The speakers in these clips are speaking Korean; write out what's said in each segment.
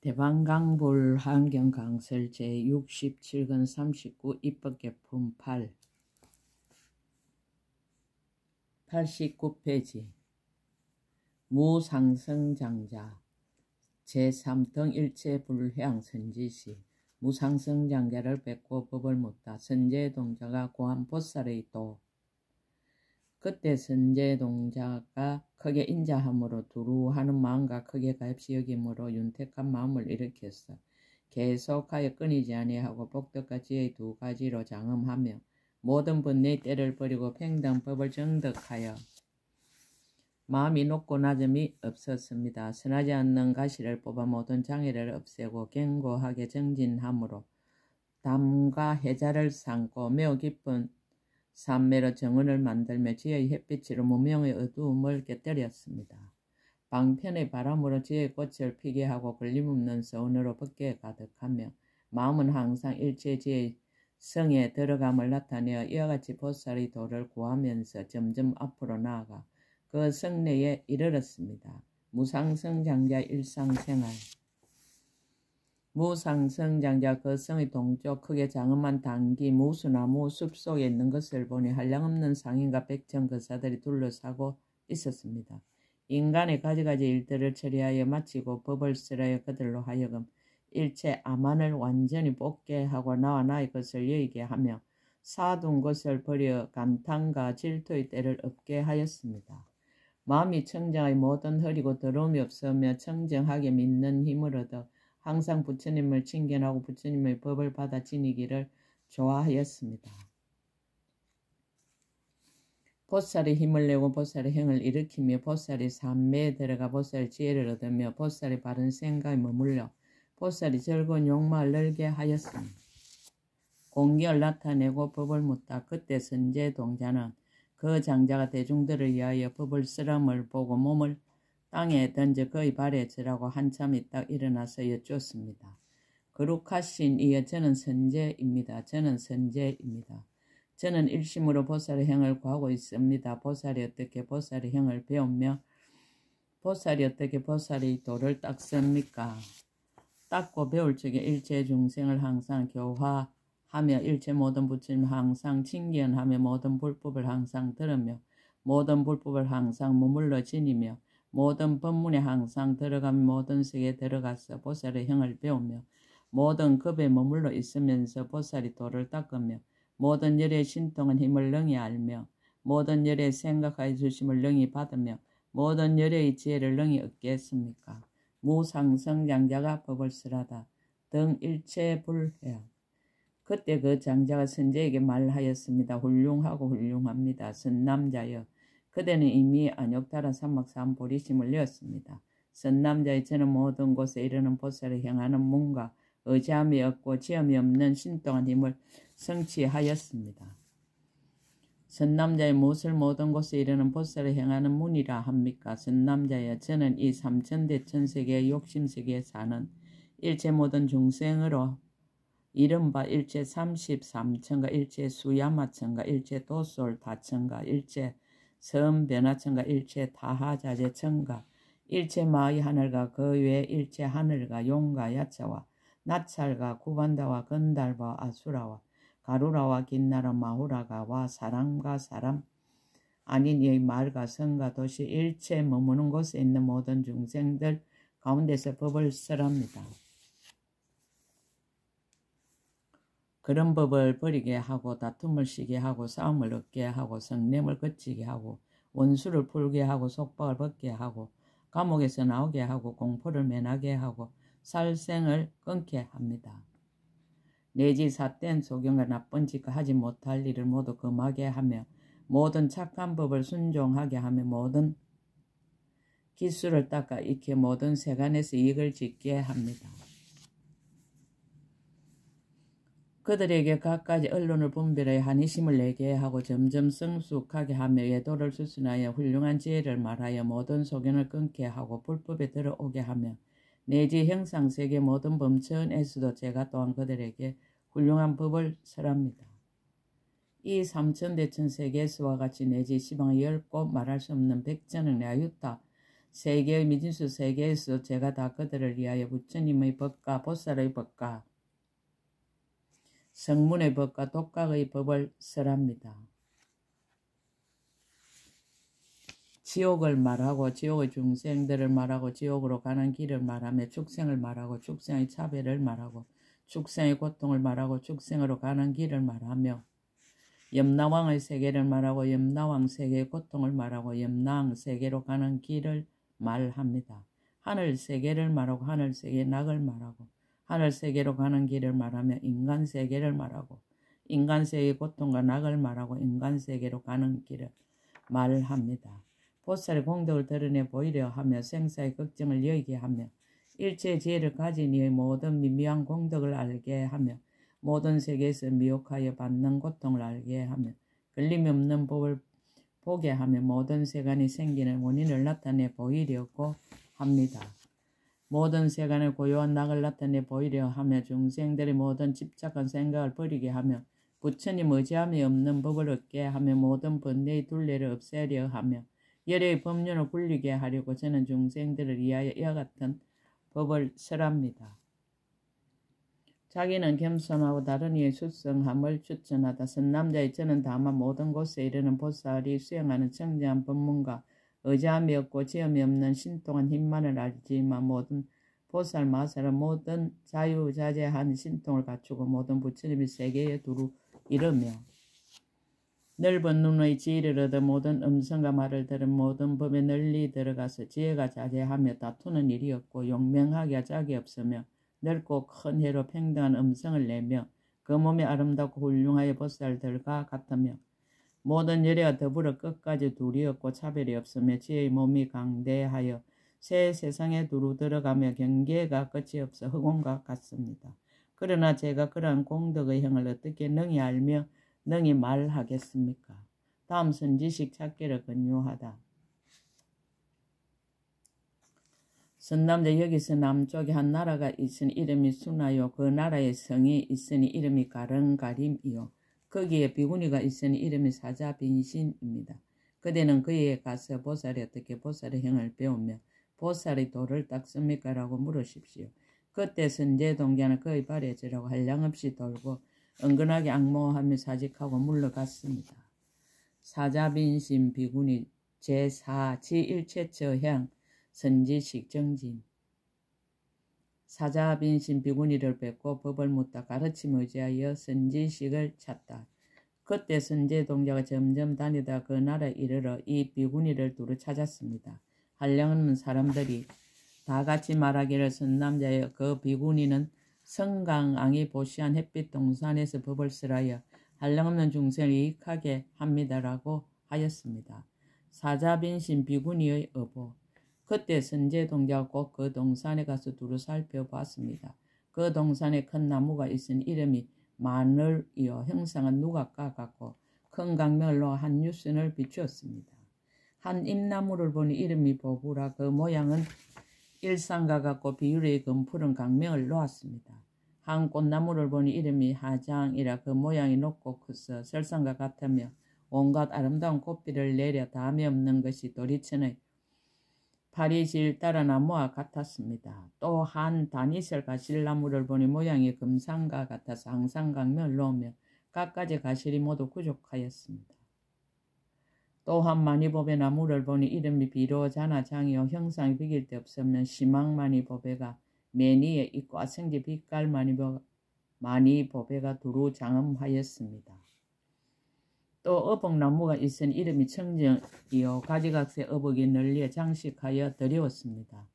대방강불 환경강설 제67권 39 입법개품 8 89페이지 무상승장자 제3등 일체불향 선지시 무상승장자를 뵙고 법을 묻다. 선제동자가 고한 보살의 도 그때 선제동자가 크게 인자함으로 두루하는 마음과 크게 가엾이 여김으로 윤택한 마음을 일으켰어. 계속하여 끊이지 아니하고 복덕과 지혜의 두 가지로 장엄하며 모든 번뇌의 때를 버리고 평등법을 정득하여 마음이 높고 낮음이 없었습니다. 선하지 않는 가시를 뽑아 모든 장애를 없애고 견고하게 정진함으로 담과 해자를 삼고 매우 깊은 삼매로 정원을 만들며 지혜의 햇빛으로 무명의 어두움을 깨뜨렸습니다. 방편의 바람으로 지혜의 꽃을 피게 하고 걸림없는 서운으로 벗게 가득하며 마음은 항상 일체 지혜의 성에 들어감을 나타내어 이와 같이 보살의 도를 구하면서 점점 앞으로 나아가 그 성내에 이르렀습니다. 무상승장자 일상생활 무상승장자 그 성의 동쪽 크게 장엄한 단기 무수나무 숲속에 있는 것을 보니 한량없는 상인과 백천거사들이 둘러싸고 있었습니다. 인간의 가지가지 일들을 처리하여 마치고 법을 쓰라여 그들로 하여금 일체 아만을 완전히 뽑게 하고 나와 나의 것을 여의게 하며 사둔 것을 버려 간탕과 질투의 때를 없게 하였습니다. 마음이 청정하여 모든 흐리고 더러움이 없으며 청정하게 믿는 힘을 얻어 항상 부처님을 칭견하고 부처님의 법을 받아 지니기를 좋아하였습니다. 보살의 힘을 내고 보살의 행을 일으키며 보살의 삼매에 들어가 보살의 지혜를 얻으며 보살의 바른 생각에 머물러 보살이 즐거운 욕망을 늘게 하였습니다. 공경을 나타내고 법을 묻다. 그때 선제동자는 그 장자가 대중들을 위하여 법을 쓰람을 보고 몸을 땅에 던져 그의 발에 절하고 한참 있다 일어나서 여쭈었습니다. 거룩하신 이여 저는 선제입니다. 저는 선제입니다. 저는 일심으로 보살의 행을 구하고 있습니다. 보살이 어떻게 보살의 행을 배우며 보살이 어떻게 보살의 도를 닦습니까? 닦고 배울 적에 일체 중생을 항상 교화하며 일체 모든 부처님 항상 칭견하며 모든 불법을 항상 들으며 모든 불법을 항상 머물러 지니며 모든 법문에 항상 들어가며 모든 세계에 들어가서 보살의 행을 배우며 모든 급에 머물러 있으면서 보살의 도를 닦으며 모든 열의 신통한 힘을 능히 알며 모든 열의 생각하여 주심을 능히 받으며 모든 열의 지혜를 능히 얻겠습니까? 무상승장자가 법을 쓰라다. 등 일체불해요. 그때 그 장자가 선제에게 말하였습니다. 훌륭하고 훌륭합니다. 선남자여 그대는 이미 안욕타라 삼막삼 보리심을 내었습니다. 선남자의 저는 모든 곳에 이르는 보살을 향하는 문과 의지함이 없고 지엄이 없는 신통한 힘을 성취하였습니다. 선남자의 무엇을 모든 곳에 이르는 보살을 향하는 문이라 합니까? 선남자여 저는 이 삼천대천세계의 욕심세계에 사는 일체 모든 중생으로 이른바 일체 33천가 일체 수야마천가 일체 도솔다천가 일체 섬변화천가 일체 타하자재천가 일체 마의 하늘과 그 외 일체 하늘과 용과 야차와 나찰과 구반다와 건달과 아수라와 가루라와 긴나라 마후라가 와 사람과 사람 아닌 이의 말과 성과 도시 일체 머무는 곳에 있는 모든 중생들 가운데서 법을 쓰랍니다. 그런 법을 버리게 하고 다툼을 쉬게 하고 싸움을 얻게 하고 성냄을 그치게 하고 원수를 풀게 하고 속박을 벗게 하고 감옥에서 나오게 하고 공포를 면하게 하고 살생을 끊게 합니다. 내지 삿된 소경과 나쁜 짓과 하지 못할 일을 모두 금하게 하며 모든 착한 법을 순종하게 하며 모든 기술을 닦아 익혀 모든 세간에서 이익을 짓게 합니다. 그들에게 갖가지 언론을 분별하여 한의심을 내게 하고 점점 성숙하게 하며 예도를 수순하여 훌륭한 지혜를 말하여 모든 소견을 끊게 하고 불법에 들어오게 하며 내지 형상세계 모든 범천에서도 제가 또한 그들에게 훌륭한 법을 설합니다. 이 삼천대천세계에서와 같이 내지 시방의 10곳 말할 수 없는 백전의 야유타 세계의 미진수 세계에서 제가 다 그들을 위하여 부처님의 법과 보살의 법과 성문의 법과 독각의 법을 설합니다. 지옥을 말하고 지옥의 중생들을 말하고 지옥으로 가는 길을 말하며 축생을 말하고 축생의 차별을 말하고 축생의 고통을 말하고 축생으로 가는 길을 말하며 염라왕의 세계를 말하고 염라왕 세계의 고통을 말하고 염라왕 세계로 가는 길을 말합니다. 하늘 세계를 말하고 하늘 세계의 낙을 말하고 하늘 세계로 가는 길을 말하며 인간 세계를 말하고 인간 세계의 고통과 낙을 말하고 인간 세계로 가는 길을 말합니다. 보살의 공덕을 드러내 보이려 하며 생사의 걱정을 여기게 하며 일체의 지혜를 가진 이의 모든 미미한 공덕을 알게 하며 모든 세계에서 미혹하여 받는 고통을 알게 하며 걸림이 없는 법을 보게 하며 모든 세간이 생기는 원인을 나타내 보이려고 합니다. 모든 세간의 고요한 낙을 나타내 보이려 하며 중생들의 모든 집착한 생각을 버리게 하며 부처님 의지함이 없는 법을 얻게 하며 모든 번뇌의 둘레를 없애려 하며 열의 법륜을 굴리게 하려고 저는 중생들을 위하여 이와 같은 법을 설합니다. 자기는 겸손하고 다른 이의 수성함을 추천하다. 선남자의 저는 다만 모든 곳에 이르는 보살이 수행하는 청정한 법문과 의지함이 없고 지음이 없는 신통한 힘만을 알지만 모든 보살 마살은 모든 자유자재한 신통을 갖추고 모든 부처님의 세계에 두루 이르며 넓은 눈의 지혜를 얻어 모든 음성과 말을 들은 모든 법에 널리 들어가서 지혜가 자제하며 다투는 일이 없고 용맹하게 짝이 없으며 넓고 큰 해로 평등한 음성을 내며 그 몸이 아름답고 훌륭하여 보살들과 같으며 모든 열애와 더불어 끝까지 둘이 없고 차별이 없으며 지혜의 몸이 강대하여 새 세상에 두루 들어가며 경계가 끝이 없어 흑원과 같습니다. 그러나 제가 그러한 공덕의 형을 어떻게 능히 알며 능히 말하겠습니까? 다음 선지식 찾기를 권유하다. 선남자 여기서 남쪽에 한 나라가 있으니 이름이 수나요. 그 나라의 성이 있으니 이름이 가른가림이요. 거기에 비구니가 있으니 이름이 사자빈신입니다. 그대는 그에 가서 보살이 어떻게 보살의 형을 배우며 보살의 도를 닦습니까? 라고 물으십시오. 그때 선제동자는 그의 발에 지라고 한량없이 돌고 은근하게 악모하며 사직하고 물러갔습니다. 사자빈신 비구니 제4 지1최처향 선지식 정진. 사자빈신 비구니를 뵙고 법을 묻다 가르침 의지하여 선지식을 찾다. 그때 선제동자가 점점 다니다 그 나라에 이르러 이 비구니를 두루 찾았습니다. 한량없는 사람들이 다 같이 말하기를 선남자여 그 비구니는 성강왕이 보시한 햇빛 동산에서 법을 설하여 한량없는 중생을 이익하게 합니다라고 하였습니다. 사자빈신 비구니의 어보. 그때 선제동자가 꼭 그 동산에 가서 두루 살펴봤습니다. 그 동산에 큰 나무가 있으니 이름이 마늘이요. 형상은 누각과 같고 큰 강명을 놓아 한 유선을 비추었습니다. 한 잎나무를 보니 이름이 보부라. 그 모양은 일상과 같고 비율의 금푸른 강명을 놓았습니다. 한 꽃나무를 보니 이름이 하장이라. 그 모양이 높고 커서 설상과 같으며 온갖 아름다운 꽃비를 내려 담이 없는 것이 도리천의 파리질 따라 나무와 같았습니다. 또 한 다니셀 가실나무를 보니 모양이 금상과 같아서 항상 강명을 놓으며 갖가지 가실이 모두 부족하였습니다. 또한 마니보배 나무를 보니 이름이 비로자나 장이요. 형상이 비길 데 없으면 시망마니보배가 매니에 있고 아성지 빛깔 마니보배가 두루 장엄하였습니다. 또 어복나무가 있으니 이름이 청정이요. 가지각색 어복이 널리 장식하여 드리웠습니다.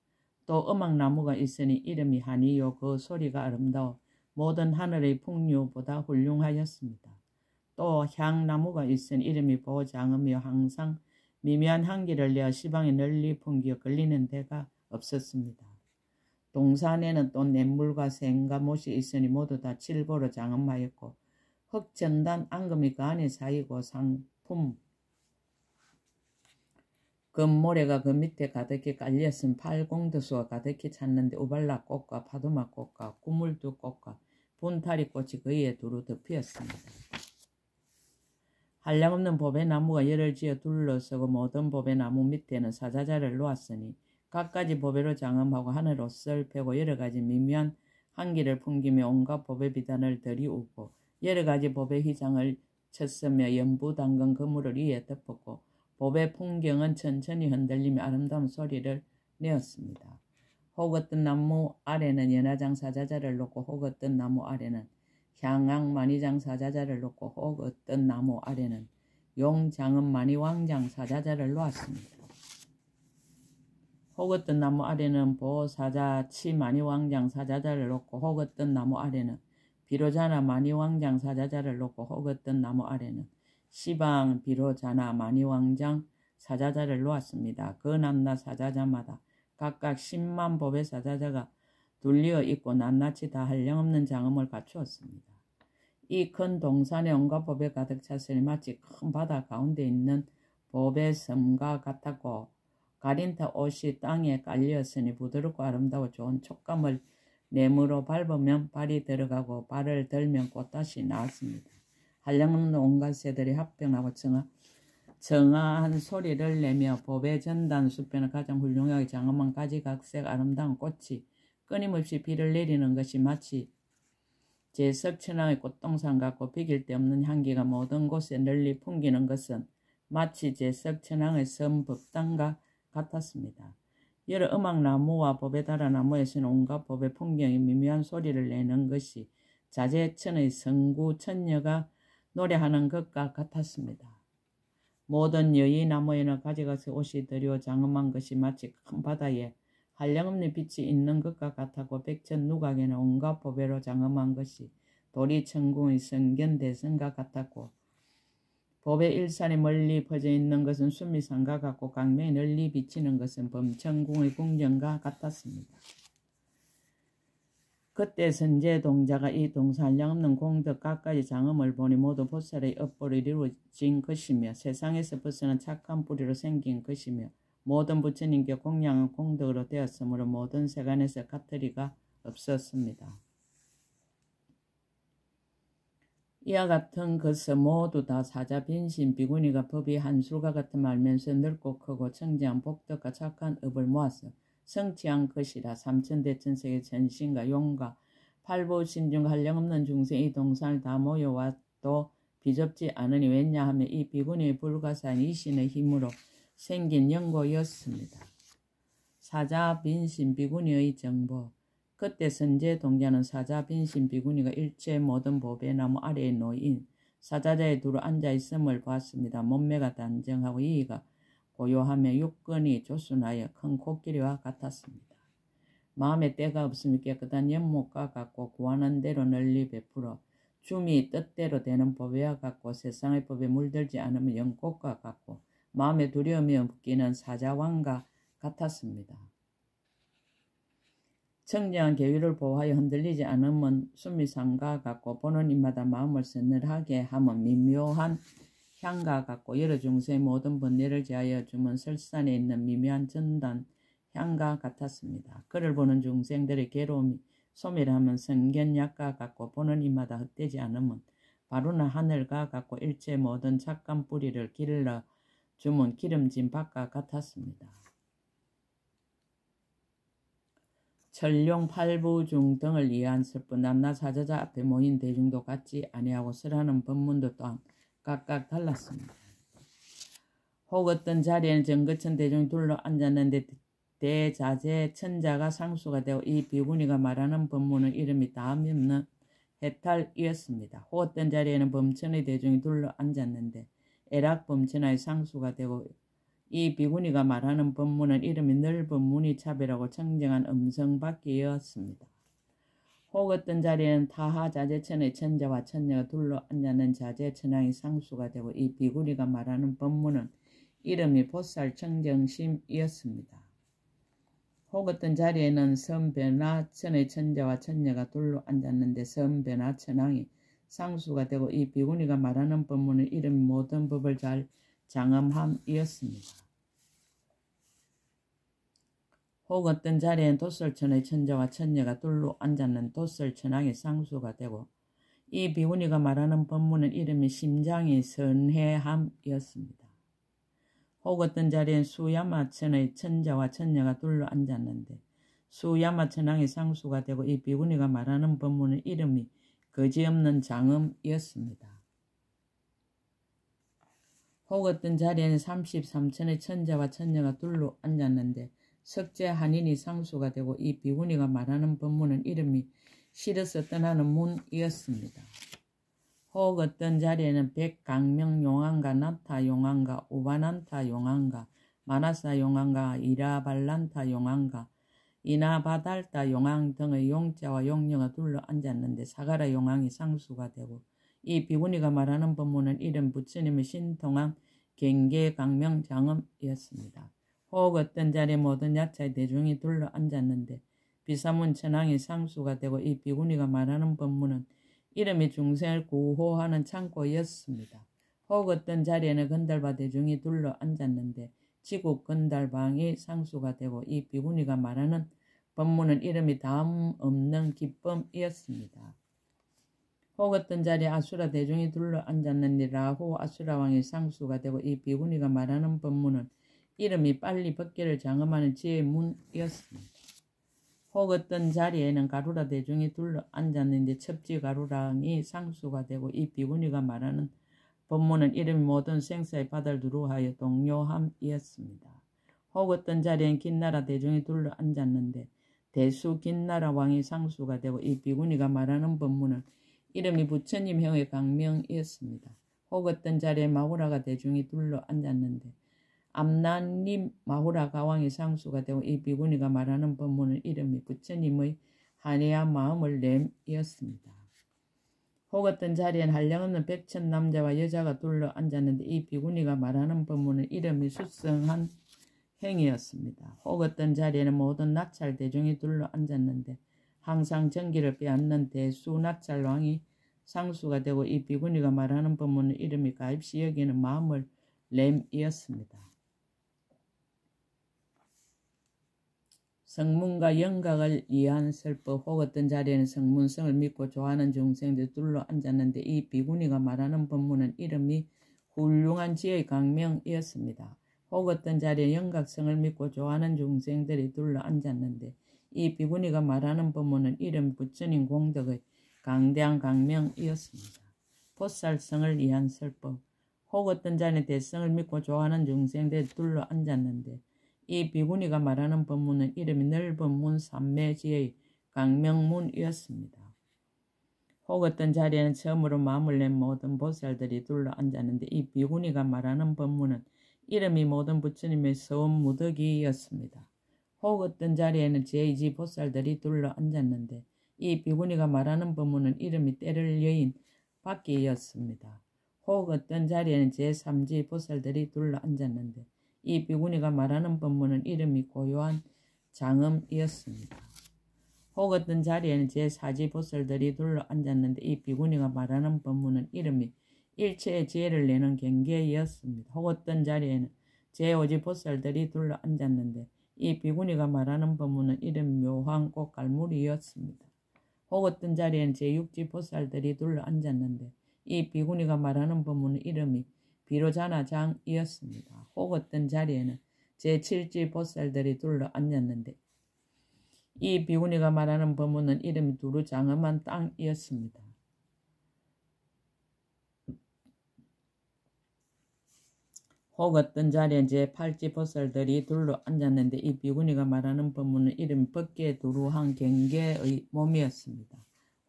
또 음악나무가 있으니 이름이 한이요. 그 소리가 아름다워 모든 하늘의 풍류보다 훌륭하였습니다. 또 향나무가 있으니 이름이 보장음이요. 항상 미미한 향기를 내어 시방에 널리 풍기어 걸리는 데가 없었습니다. 동산에는 또 냇물과 샘과 못이 있으니 모두 다 칠보로 장엄하였고 흑전단 앙금이 그 안에 쌓이고 상품 금모래가 그 밑에 가득히 깔렸은 팔공도수가 가득히 찼는데 우발락꽃과 파도막꽃과 구물두꽃과 분타리꽃이 그 위에 두루 덮였습니다. 한량없는 보배나무가 열을 지어 둘러서고 모든 보배나무 밑에는 사자자를 놓았으니 갖가지 보배로 장엄하고 하늘 옷을 펴고 여러 가지 미묘한 향기를 풍기며 온갖 보배 비단을 들이우고 여러 가지 보배 휘장을 쳤으며 연부 당근 그물을 위에 덮었고 보배 풍경은 천천히 흔들리며 아름다운 소리를 내었습니다. 혹 어떤 나무 아래는 연화장 사자자를 놓고 혹 어떤 나무 아래는 향앙 마니장 사자자를 놓고 혹 어떤 나무 아래는 용장은 마니왕장 사자자를 놓았습니다. 혹 어떤 나무 아래는 보사자 치마니왕장 사자자를 놓고 혹 어떤 나무 아래는 비로자나 마니왕장 사자자를 놓고 혹 어떤 나무 아래는 시방 비로자나 마니왕장 사자자를 놓았습니다. 그 남나 사자자마다 각각 10만 보배 사자자가 둘리어 있고 낱낱이 다 한량없는 장엄을 갖추었습니다. 이 큰 동산에 온갖 보배 가득 찼으니 마치 큰 바다 가운데 있는 보배 섬과 같았고 가린타 옷이 땅에 깔렸으니 부드럽고 아름다워 좋은 촉감을 내무로 밟으면 발이 들어가고 발을 들면 꽃다시 나왔습니다. 한량없는 온갖 새들이 합병하고 정아한 소리를 내며 보배 전단 숲에는 가장 훌륭하게 장엄한 가지각색 아름다운 꽃이 끊임없이 비를 내리는 것이 마치 제석천왕의 꽃동산 같고 비길 데 없는 향기가 모든 곳에 널리 풍기는 것은 마치 제석천왕의 섬 법당과 같았습니다. 여러 음악나무와 보배다라나무에서는 온갖 보배 풍경이 미묘한 소리를 내는 것이 자재천의 성구 천녀가 노래하는 것과 같았습니다. 모든 여의나무에는 가지각색 옷이 들여 장엄한 것이 마치 큰 바다에 한량없는 빛이 있는 것과 같았고 백천 누각에는 온갖 보배로 장엄한 것이 도리천궁의 성견대성과 같았고 보배 일산이 멀리 퍼져 있는 것은 수미산과 같고 강명이 널리 비치는 것은 범천궁의 궁전과 같았습니다. 그때 선제동자가 이 동산 한량없는 공덕 갖가지 장엄을 보니 모두 보살의 업보로 이루어진 것이며 세상에서 벗어난 착한 뿌리로 생긴 것이며 모든 부처님께 공양한 공덕으로 되었으므로 모든 세간에서 카트리가 없었습니다. 이와 같은 것은 모두 다 사자 빈신 비구니가 법이 한술과 같은 말면서 넓고 크고 청지한 복덕과 착한 업을 모아서 성취한 것이라 삼천대천세계 전신과 용과 팔부신중 한량없는 중생 이 동산을 다 모여와도 비좁지 않으니 왜냐하면 이 비구니의 불가사한 이신의 힘으로 생긴 연고였습니다. 사자 빈신 비구니의 정보. 그때 선제동자는 사자 빈신 비구니가 일체 모든 보배나무 아래에 놓인 사자자에 두루 앉아있음을 봤습니다. 몸매가 단정하고 이의가 고요하며 육근이 조순하여 큰 코끼리와 같았습니다. 마음에 때가 없으며 깨끗한 연못과 같고 구하는 대로 널리 베풀어 줌이 뜻대로 되는 보배와 같고 세상의 법에 물들지 않으면 연꽃과 같고 마음에 두려움이 없기는 사자왕과 같았습니다. 청정한 계율을 보호하여 흔들리지 않으면 수미산과 같고 보는 입마다 마음을 서늘하게 하면 미묘한 향과 같고 여러 중생의 모든 번뇌를 제하여 주면 설산에 있는 미묘한 전단 향과 같았습니다. 그를 보는 중생들의 괴로움이 소멸하면 성견약과 같고 보는 입마다 헛되지 않으면 바로나 하늘과 같고 일체 모든 착한 뿌리를 길러 주면 기름진 밭과 같았습니다. 천룡 팔부중 등을 이해한 슬픈 남나 사자자 앞에 모인 대중도 같지 아니하고 설하는 법문도 또한 각각 달랐습니다. 혹 어떤 자리에는 정거천 대중이 둘러 앉았는데 대자재 천자가 상수가 되어 이 비구니가 말하는 법문은 이름이 다음이 없는 해탈이었습니다. 혹 어떤 자리에는 범천의 대중이 둘러 앉았는데 애락범천의 상수가 되고 이 비구니가 말하는 법문은 이름이 넓은 문이 차별하고 청정한 음성밖이었습니다. 혹 어떤 자리에는 타하 자재천의 천자와 천녀가 둘러 앉았는 자재천왕이 상수가 되고 이 비구니가 말하는 법문은 이름이 보살 청정심이었습니다. 혹 어떤 자리에는 섬변화천의 천자와 천녀가 둘러 앉았는데 섬변화천왕이 상수가 되고 이 비구니가 말하는 법문은 이름이 모든 법을 잘 장엄함이었습니다. 혹 어떤 자리엔 도설천의 천자와 천녀가 둘러 앉았는 도설천왕의 상수가 되고 이 비구니가 말하는 법문은 이름이 심장이 선해함이었습니다. 혹 어떤 자리엔 수야마천의 천자와 천녀가 둘러 앉았는데 수야마천왕이 상수가 되고 이 비구니가 말하는 법문의 이름이 거지없는 장음이었습니다. 혹 어떤 자리에는 33천의 천자와 천녀가 둘러 앉았는데 석재 한인이 상수가 되고 이 비구니가 말하는 법문은 이름이 실어서 떠나는 문이었습니다. 혹 어떤 자리에는 백강명 용왕가 나타 용왕가 우바난타 용왕가 마나사 용왕가 이라발란타 용왕가 이나바달타 용왕 등의 용자와 용녀가 둘러 앉았는데 사가라 용왕이 상수가 되고 이 비구니가 말하는 법문은 이름 부처님의 신통한 경계강명 장엄이었습니다. 혹 어떤 자리에 모든 야차의 대중이 둘러 앉았는데 비사문 천왕이 상수가 되고 이 비구니가 말하는 법문은 이름이 중생을 구호하는 창고였습니다. 혹 어떤 자리에는 건달바 대중이 둘러 앉았는데 지국 건달방이 상수가 되고 이 비구니가 말하는 법문은 이름이 다음 없는 기쁨이었습니다. 혹 어떤 자리에 아수라 대중이 둘러 앉았는데 라후 아수라왕이 상수가 되고 이 비구니가 말하는 법문은 이름이 빨리 벗기를 장엄하는 지혜의 문이었습니다. 혹 어떤 자리에는 가루라 대중이 둘러 앉았는데 첩지 가루랑이 상수가 되고 이 비구니가 말하는 법문은 이름이 모든 생사의 바다를 두루하여 동요함이었습니다. 혹 어떤 자리엔 긴나라 대중이 둘러 앉았는데 대수 긴나라 왕이 상수가 되고 이 비구니가 말하는 법문은 이름이 부처님형의 강명이었습니다. 혹 어떤 자리에 마후라가 대중이 둘러 앉았는데 암난님 마후라 가왕이 상수가 되고 이 비구니가 말하는 법문은 이름이 부처님의 한해한 마음을 램이었습니다. 혹 어떤 자리엔 한량없는 백천 남자와 여자가 둘러 앉았는데 이 비구니가 말하는 법문은 이름이 수성한 행이었습니다. 혹 어떤 자리에는 모든 나찰 대중이 둘러 앉았는데 항상 정기를 빼앗는 대수 나찰왕이 상수가 되고 이 비구니가 말하는 법문은 이름이 가입시 여기는 마음을 램이었습니다. 성문과 영각을 이해한 설법. 혹 어떤 자리에는 성문성을 믿고 좋아하는 중생들이 둘러 앉았는데 이 비구니가 말하는 법문은 이름이 훌륭한 지혜의 강명이었습니다. 혹 어떤 자리에 영각성을 믿고 좋아하는 중생들이 둘러 앉았는데 이 비구니가 말하는 법문은 이름 부처님 공덕의 강대한 강명이었습니다. 보살성을 이해한 설법. 혹 어떤 자리에 대성을 믿고 좋아하는 중생들이 둘러 앉았는데 이 비구니가 말하는 법문은 이름이 넓은 문 삼매지의 강명문이었습니다. 혹 어떤 자리에는 처음으로 마음을 낸 모든 보살들이 둘러 앉았는데 이 비구니가 말하는 법문은 이름이 모든 부처님의 서원 무덕이었습니다. 혹 어떤 자리에는 제2지 보살들이 둘러 앉았는데 이 비구니가 말하는 법문은 이름이 때를 여인 바퀴였습니다. 혹 어떤 자리에는 제3지 보살들이 둘러 앉았는데 이 비구니가 말하는 법문은 이름이 고요한 장엄이었습니다. 혹 어떤 자리에는 제4지 보살들이 둘러 앉았는데 이 비구니가 말하는 법문은 이름이 일체의 지혜를 내는 경계였습니다. 혹 어떤 자리에는 제5지 보살들이 둘러 앉았는데 이 비구니가 말하는 법문은 이름이 묘한 꽃갈무리였습니다. 혹 어떤 자리에는 제6지 보살들이 둘러 앉았는데 이 비구니가 말하는 법문은 이름이 비로자나장이었습니다. 혹 어떤 자리에는 제7지 보살들이 둘러 앉았는데 이 비구니가 말하는 법문은 이름이 두루 장엄한 땅이었습니다. 혹 어떤 자리엔 제8지 보살들이 둘러 앉았는데 이 비구니가 말하는 법문은 이름이 법계 두루한 경계의 몸이었습니다.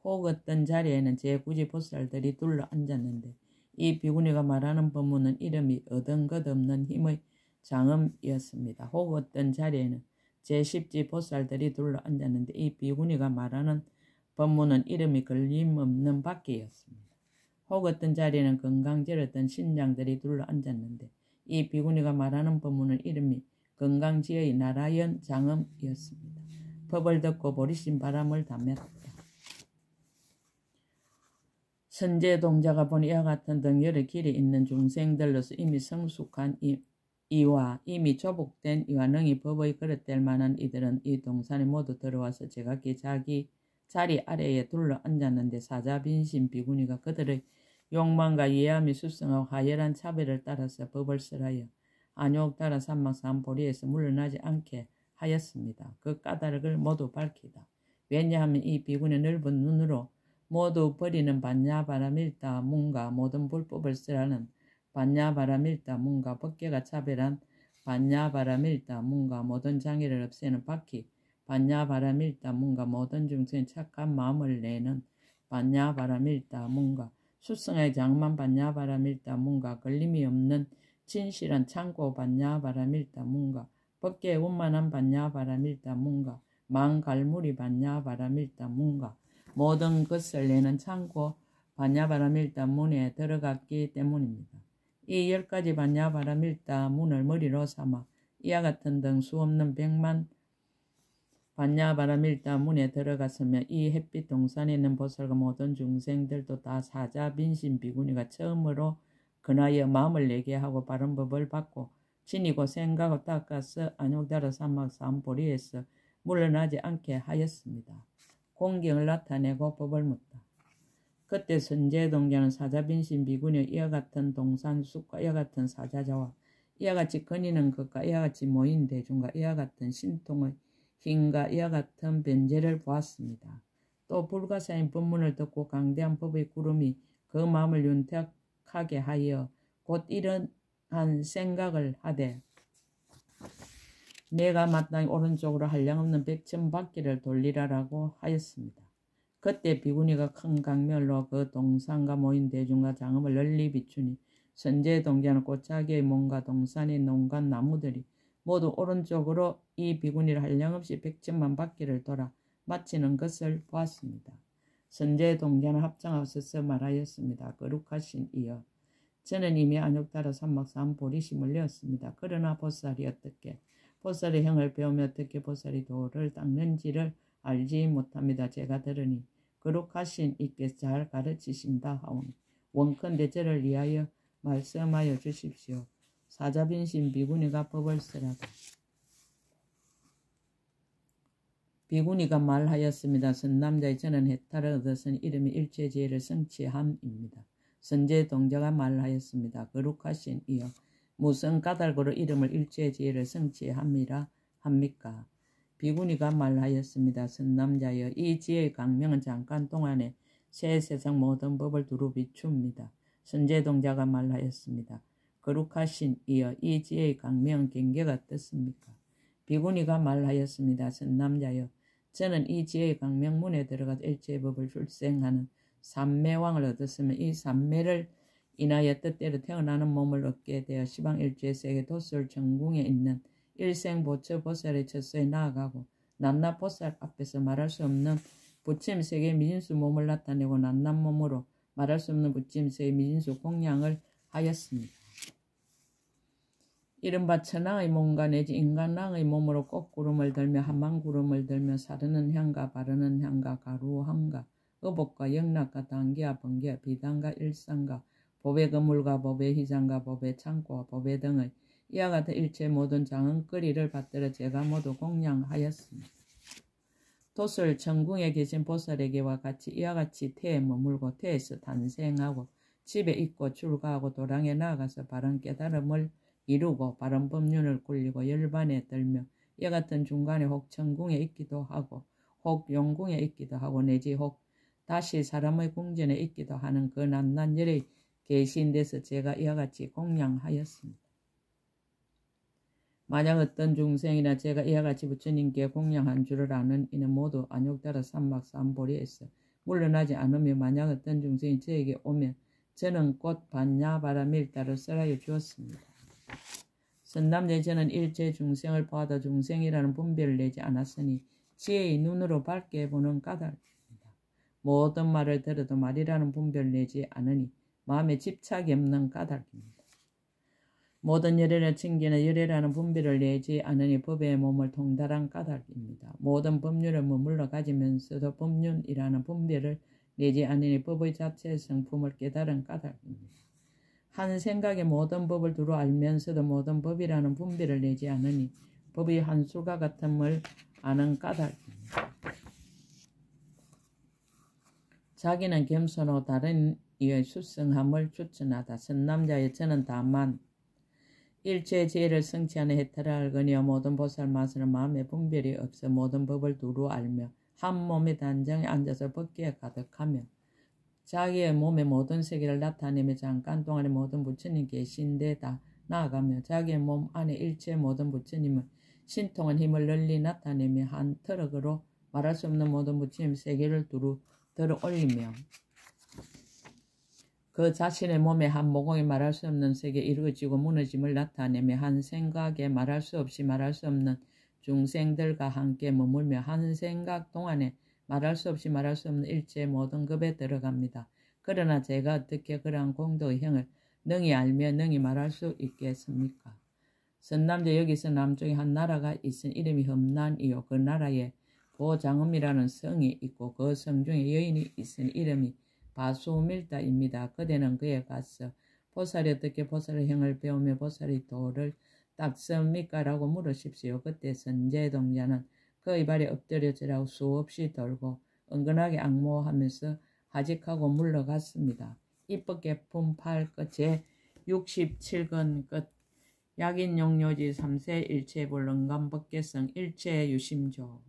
혹 어떤 자리에는 제9지 보살들이 둘러 앉았는데 이 비구니가 말하는 법문은 이름이 어등것없는 힘의 장엄이었습니다. 혹 어떤 자리에는 제10지 보살들이 둘러 앉았는데 이 비구니가 말하는 법문은 이름이 걸림없는 바퀴였습니다. 혹 어떤 자리에는 건강지었던 신장들이 둘러 앉았는데 이 비구니가 말하는 법문은 이름이 건강지의 나라연 장엄이었습니다. 법을 듣고 보리신 바람을 담았다. 선제동자가 보니 이와 같은 등열의 길이 있는 중생들로서 이미 성숙한 이와 이미 조복된 이와 능히 법의 그릇될 만한 이들은 이 동산에 모두 들어와서 제각기 자기 자리 아래에 둘러 앉았는데 사자빈신 비구니가 그들의 욕망과 이해함이 수성하고 하열한 차별을 따라서 법을 설하여 안욕달아 삼막삼보리에서 물러나지 않게 하였습니다. 그 까닭을 모두 밝히다. 왜냐하면 이 비군의 넓은 눈으로 모두 버리는 반야바라밀다 문과 모든 불법을 쓰라는 반야바라밀다 문과 법계가 차별한 반야바라밀다 문과 모든 장애를 없애는 바퀴 반야바라밀다 문과 모든 중생의 착한 마음을 내는 반야바라밀다 문과 수성의 장만 반야바라밀다 문과 걸림이 없는 진실한 창고 반야바라밀다 문과 법계의 원만한 반야바라밀다 문과 망갈무리 반야바라밀다 문과 모든 것을 내는 창고 반야바라밀다 문에 들어갔기 때문입니다. 이 10가지 반야바라밀다 문을 머리로 삼아 이와 같은 등 수없는 100만 반야바라밀다 문에 들어갔으며 이 햇빛 동산에 있는 보살과 모든 중생들도 다 사자 빈신 비구니가 처음으로 근하여 마음을 내게 하고 바른 법을 받고 지니고 생각하고 닦아서 안욕달아 삼막삼보리에서 물러나지 않게 하였습니다. 공경을 나타내고 법을 묻다. 그때 선제동자는 사자빈신 비구니 이와 같은 동산숙과 이와 같은 사자자와 이와 같이 거니는 것과 이와 같이 모인 대중과 이와 같은 신통의 힘과 이와 같은 변제를 보았습니다. 또 불가사인 법문을 듣고 강대한 법의 구름이 그 마음을 윤택하게 하여 곧 이러한 생각을 하되 내가 마땅히 오른쪽으로 한량없는 백천바퀴를 돌리라라고 하였습니다. 그때 비구니가 큰 강멸로 그 동산과 모인 대중과 장엄을 널리 비추니 선제동자는 꽃차기의 몸과 동산의 농간 나무들이 모두 오른쪽으로 이 비구니를 한량없이 100천만 바퀴를 돌아 마치는 것을 보았습니다. 선제동자는 합장하고 서서 말하였습니다. 거룩하신 이여, 저는 이미 안욕달아 삼막삼보리심을 내었습니다. 그러나 보살이 어떻게 보살의 형을 배우며 어떻게 보살이 도를 닦는지를 알지 못합니다. 제가 들으니 거룩하신 이께서 잘 가르치신다 하오니 원컨대 저를 위하여 말씀하여 주십시오. 사자빈신 비구니가 법을 쓰라고. 비구니가 말하였습니다. 선남자의 저는 해탈을 얻었으니 이름이 일체지혜를 성취함입니다. 선제동자가 말하였습니다. 거룩하신 이여, 무슨 까닭으로 이름을 일체지혜를 성취함이라 합니까? 비구니가 말하였습니다. 선남자여, 이 지혜의 강명은 잠깐 동안에 새 세상 모든 법을 두루 비춥니다. 선제동자가 말하였습니다. 거룩하신 이여, 이 지혜의 강명은 경계가 어떻습니까? 비구니가 말하였습니다. 선남자여, 저는 이 지혜의 강명문에 들어가서 일체의 법을 출생하는 삼매왕을 얻었으면 이 삼매를 인하여 뜻대로 태어나는 몸을 얻게 되어 시방일주의 도솔 정궁에 있는 일생보처 보살의 처소에 나아가고 낱낱 보살 앞에서 말할 수 없는 부침세계 미진수 몸을 나타내고 낱낱 몸으로 말할 수 없는 부침세계 미진수 공양을 하였습니다. 이른바 천왕의 몸과 내지 인간왕의 몸으로 꽃구름을 들며 한만구름을 들며 사르는 향과 바르는 향과 가루함과 의복과 영락과 단기와 번기와 비단과 일상과 법의 거물과 법의 희장과 법의 창고와 법의 등의 이와 같은 일체 모든 장은거리를 받들어 제가 모두 공양하였습니다. 도솔 천궁에 계신 보살에게와 같이 이와 같이 태에 머물고 태에서 탄생하고 집에 있고 출가하고 도량에 나아가서 바른 깨달음을 이루고 바른 법륜을 굴리고 열반에 들며 이와 같은 중간에 혹 천궁에 있기도 하고 혹 용궁에 있기도 하고 내지 혹 다시 사람의 궁전에 있기도 하는 그 낱낱 열의 계신 데서 제가 이와 같이 공양하였습니다. 만약 어떤 중생이나 제가 이와 같이 부처님께 공양한 줄을 아는 이는 모두 안욕달아 삼막삼보리에서 물러나지 않으며 만약 어떤 중생이 저에게 오면 저는 곧 반야바라밀다를 설하여 주었습니다. 선남자 저는 일체 중생을 보아도 중생이라는 분별을 내지 않았으니 지혜의 눈으로 밝게 보는 까닭입니다. 모든 말을 들어도 말이라는 분별을 내지 않으니 마음에 집착이 없는 까닭입니다. 모든 열애나 칭기나 열애라는 분별을 내지 않으니 법의 몸을 통달한 까닭입니다. 모든 법륜을 머물러 가지면서도 법륜이라는 분별을 내지 않으니 법의 자체의 성품을 깨달은 까닭입니다. 한 생각에 모든 법을 두루 알면서도 모든 법이라는 분별을 내지 않으니 법이 한 수가 같음을 아는 까닭입니다. 자기는 겸손하고 다른 이의 수성함을 추천하다. 선남자의 저는 다만 일체 지혜를 성취하는 해탈을 알거니와 모든 보살 마술은 마음에 분별이 없어 모든 법을 두루 알며 한 몸의 단정에 앉아서 법기에 가득하며 자기의 몸의 모든 세계를 나타내며 잠깐 동안에 모든 부처님 계신 데다 나아가며 자기의 몸 안에 일체 모든 부처님은 신통한 힘을 널리 나타내며 한 트럭으로 말할 수 없는 모든 부처님 세계를 두루 들어 올리며 그 자신의 몸의 한 모공에 말할 수 없는 세계 이루어지고 무너짐을 나타내며 한 생각에 말할 수 없이 말할 수 없는 중생들과 함께 머물며 한 생각 동안에 말할 수 없이 말할 수 없는 일체의 모든 급에 들어갑니다. 그러나 제가 어떻게 그러한 공도의 형을 능히 알며 능히 말할 수 있겠습니까? 선남자 여기서 남쪽에 한 나라가 있은 이름이 험난이요 그 나라에 보장음이라는 성이 있고 그 성 중에 여인이 있은 이름이 바수밀다입니다. 그대는 그에 가서 보살이 어떻게 보살의 형을 배우며 보살의 도를 닦습니까? 라고 물으십시오. 그때 선제동자는 그의 발에 엎드려지라고 수없이 돌고 은근하게 악모하면서 하직하고 물러갔습니다. 입법개품 8끝 제67권 끝 약인용료지 3세 일체불능감법계성 일체유심조